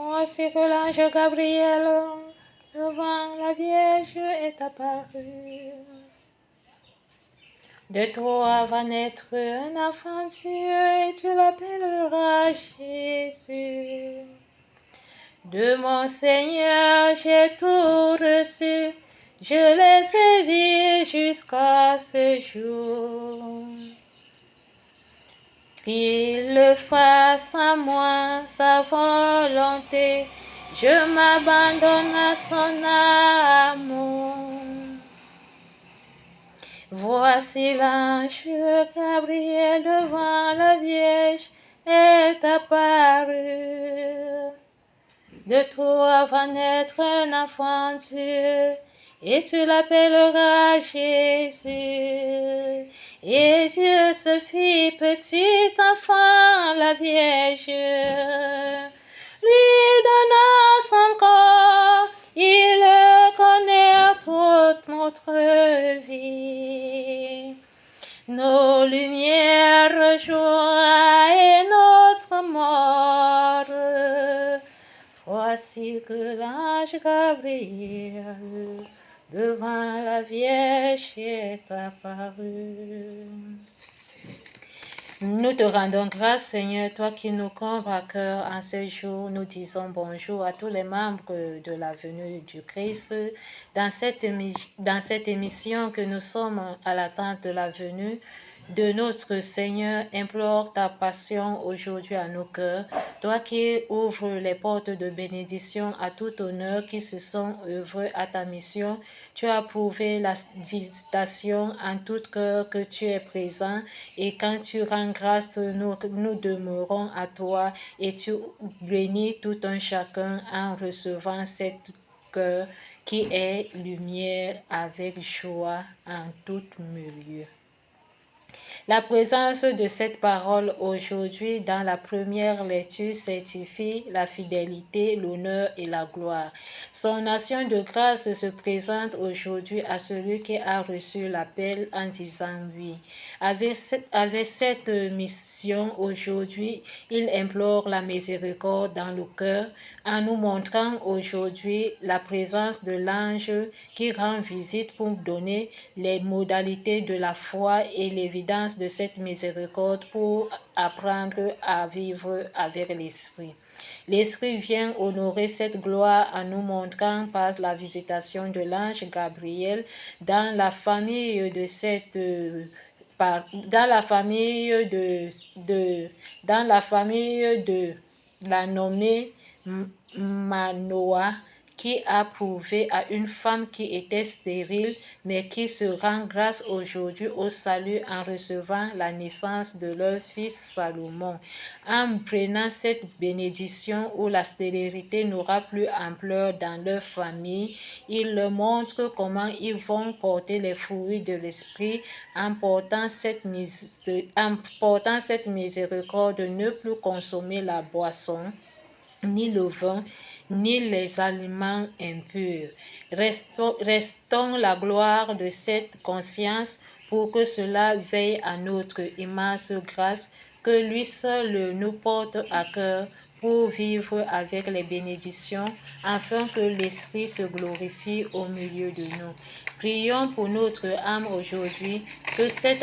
Voici que l'ange Gabriel devant la Vierge est apparu. De toi va naître un enfant Dieu et tu l'appelleras Jésus. De mon Seigneur j'ai tout reçu, je l'ai servi jusqu'à ce jour. Qu'il fasse à moi sa volonté, je m'abandonne à son amour. Voici l'ange Gabriel devant la Vierge est apparu. De toi va naître un enfant Dieu, et tu l'appelleras Jésus. Et Dieu se fit petit enfant, la Vierge lui donna son corps, il connaît toute notre vie. Nos lumières, joie et notre mort. Voici que l'ange Gabriel devant la Vierge est apparu. Nous te rendons grâce, Seigneur, toi qui nous combles à cœur en ce jour. Nous disons bonjour à tous les membres de la venue du Christ. Dans cette émission que nous sommes à l'attente de la venue de notre Seigneur, implore ta passion aujourd'hui à nos cœurs. Toi qui ouvres les portes de bénédiction à tout honneur qui se sont œuvrés à ta mission, tu as prouvé la visitation en tout cœur que tu es présent, et quand tu rends grâce, nous demeurons à toi et tu bénis tout un chacun en recevant cette cœur qui est lumière avec joie en tout milieu. La présence de cette parole aujourd'hui dans la première lecture certifie la fidélité, l'honneur et la gloire. Son action de grâce se présente aujourd'hui à celui qui a reçu l'appel en disant oui. Avec cette mission aujourd'hui, il implore la miséricorde dans le cœur en nous montrant aujourd'hui la présence de l'ange qui rend visite pour donner les modalités de la foi et l'évidence de cette miséricorde pour apprendre à vivre avec l'Esprit. L'Esprit vient honorer cette gloire en nous montrant par la visitation de l'ange Gabriel dans la famille de la nommée Manoah, qui a prouvé à une femme qui était stérile, mais qui se rend grâce aujourd'hui au salut en recevant la naissance de leur fils Salomon. En prenant cette bénédiction où la stérilité n'aura plus ampleur dans leur famille, il leur montre comment ils vont porter les fruits de l'esprit en portant cette miséricorde, ne plus consommer la boisson, ni le vin, ni les aliments impurs. Restons la gloire de cette conscience pour que cela veille à notre immense grâce, que lui seul nous porte à cœur pour vivre avec les bénédictions, afin que l'Esprit se glorifie au milieu de nous. Prions pour notre âme aujourd'hui, que cette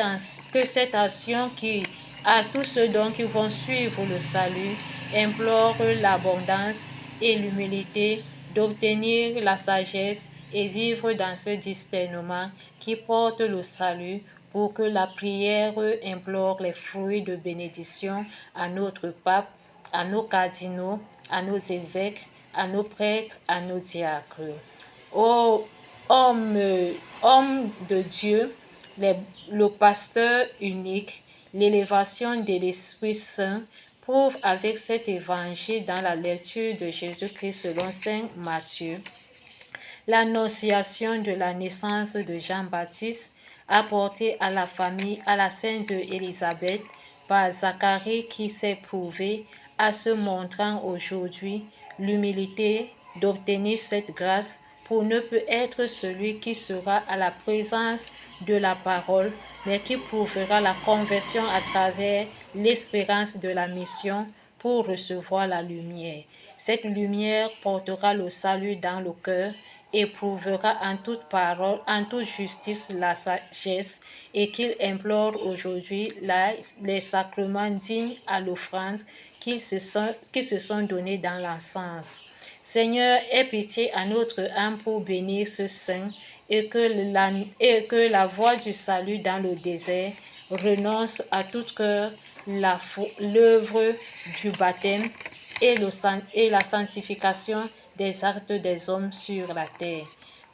action qui à tous ceux donc qui vont suivre le salut, implore l'abondance et l'humilité d'obtenir la sagesse et vivre dans ce discernement qui porte le salut, pour que la prière implore les fruits de bénédiction à notre pape, à nos cardinaux, à nos évêques, à nos prêtres, à nos diacres. Ô homme de Dieu, le pasteur unique, l'élévation de l'Esprit Saint prouve avec cet évangile dans la lecture de Jésus-Christ selon saint Matthieu l'annonciation de la naissance de Jean-Baptiste apportée à la famille, à la sainte Élisabeth par Zacharie, qui s'est prouvé à se montrant aujourd'hui l'humilité d'obtenir cette grâce pour ne peut être celui qui sera à la présence de la parole, mais qui prouvera la conversion à travers l'espérance de la mission, pour recevoir la lumière. Cette lumière portera le salut dans le cœur, éprouvera en toute parole, en toute justice la sagesse, et qu'il implore aujourd'hui les sacrements dignes à l'offrande qui se sont donnés dans l'encens. Seigneur, aie pitié à notre âme pour bénir ce saint et que la voie du salut dans le désert renonce à tout cœur l'œuvre du baptême et la sanctification des actes des hommes sur la terre.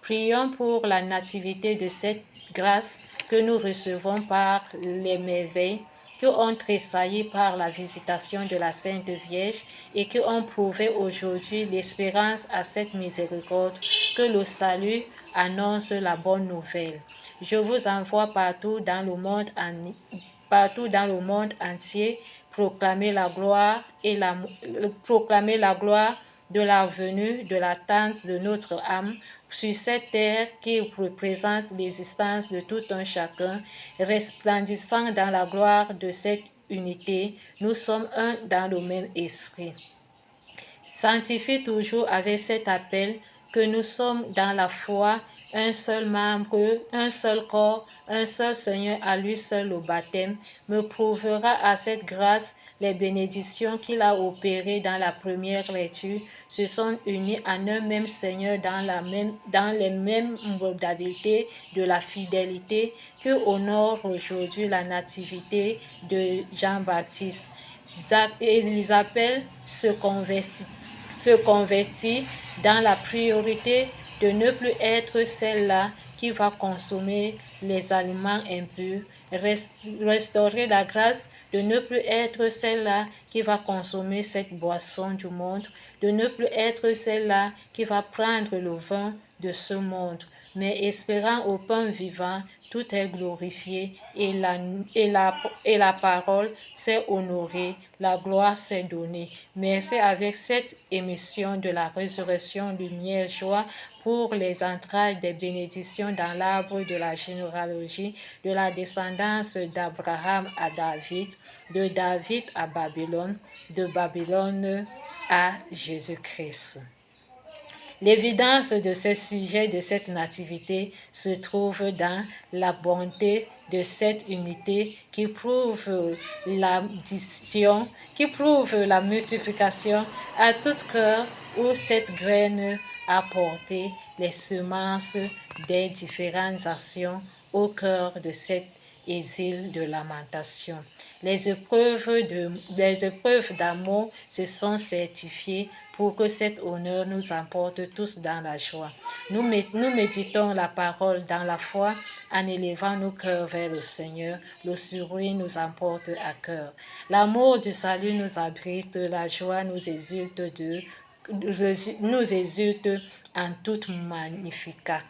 Prions pour la nativité de cette grâce que nous recevons par les merveilles qui ont tressailli par la visitation de la Sainte Vierge et qui ont prouvé aujourd'hui l'espérance à cette miséricorde que le salut annonce la bonne nouvelle. Je vous envoie partout dans le monde entier proclamer la gloire de la venue de l'attente de notre âme sur cette terre qui représente l'existence de tout un chacun, resplendissant dans la gloire de cette unité. Nous sommes un dans le même esprit. Sanctifie toujours avec cet appel que nous sommes dans la foi, un seul membre, un seul corps, un seul Seigneur, à lui seul le baptême, me prouvera à cette grâce les bénédictions qu'il a opérées dans la première lecture, se sont unis en un même Seigneur dans les mêmes modalités de la fidélité que honore aujourd'hui la nativité de Jean-Baptiste. Isabelle se convertit dans la priorité de ne plus être celle-là qui va consommer les aliments impurs, restaurer la grâce de ne plus être celle-là qui va consommer cette boisson du monde, de ne plus être celle-là qui va prendre le vin de ce monde, mais espérant au pain vivant, tout est glorifié et la parole s'est honorée, la gloire s'est donnée. Merci avec cette émission de la résurrection, lumière, joie pour les entrailles des bénédictions dans l'arbre de la généalogie, de la descendance d'Abraham à David, de David à Babylone, de Babylone à Jésus-Christ. L'évidence de ces sujets, de cette nativité, se trouve dans la bonté de cette unité qui prouve l'addition, qui prouve la multiplication à tout cœur où cette graine a porté les semences des différentes actions au cœur de cet exil de lamentation. Les épreuves d'amour se sont certifiées pour que cet honneur nous emporte tous dans la joie. Nous méditons la parole dans la foi en élevant nos cœurs vers le Seigneur. Le sourire nous emporte à cœur. L'amour du salut nous abrite, la joie nous exulte en toute magnificat.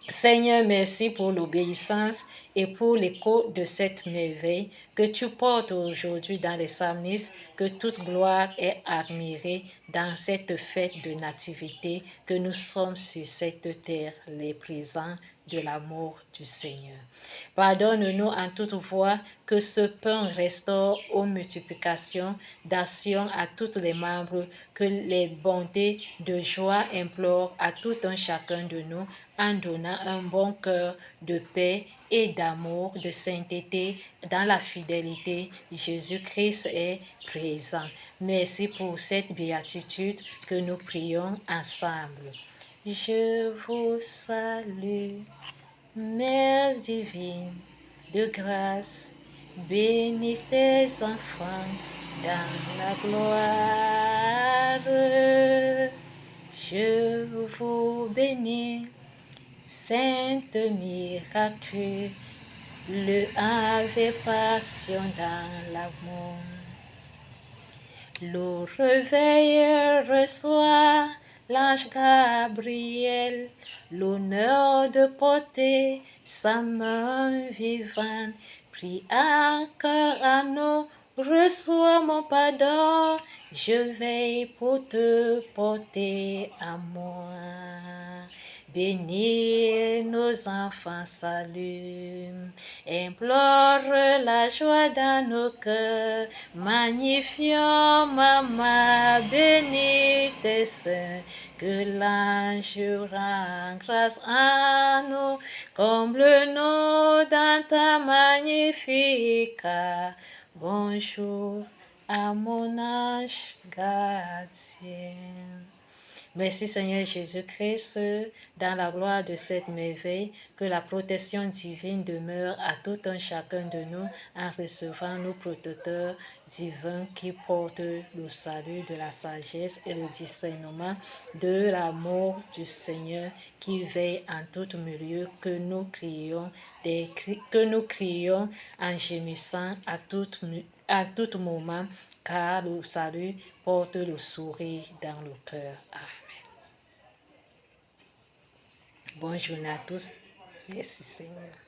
Seigneur, merci pour l'obéissance et pour l'écho de cette merveille que tu portes aujourd'hui dans les psalmistes, que toute gloire est admirée dans cette fête de nativité, que nous sommes sur cette terre les présents de l'amour du Seigneur. Pardonne-nous en toute voie que ce pain restaure aux multiplications d'actions à tous les membres, que les bontés de joie implorent à tout un chacun de nous en donnant un bon cœur de paix et d'amour, de sainteté dans la fidélité. Jésus-Christ est présent. Merci pour cette béatitude que nous prions ensemble. Je vous salue, Mère divine de grâce, bénis tes enfants dans la gloire. Je vous bénis, Sainte miraculeuse, le Ave Passion dans l'amour. Le réveil reçoit l'ange Gabriel, l'honneur de porter sa main vivante, prie à cœur à nous reçois mon pardon, je veille pour te porter à moi. Bénis nos enfants, salut, implore la joie dans nos cœurs, magnifions Maman, bénis tes saints, que l'ange rend grâce à nous, comble-nous dans ta magnifique. Bonjour à mon ange gardien. Merci Seigneur Jésus-Christ, dans la gloire de cette merveille, que la protection divine demeure à tout un chacun de nous en recevant nos protecteurs divins qui portent le salut de la sagesse et le discernement de l'amour du Seigneur qui veille en tout milieu, que nous crions en gémissant à tout moment, car le salut porte le sourire dans le cœur. Amen. Bonne journée à tous. Merci Seigneur.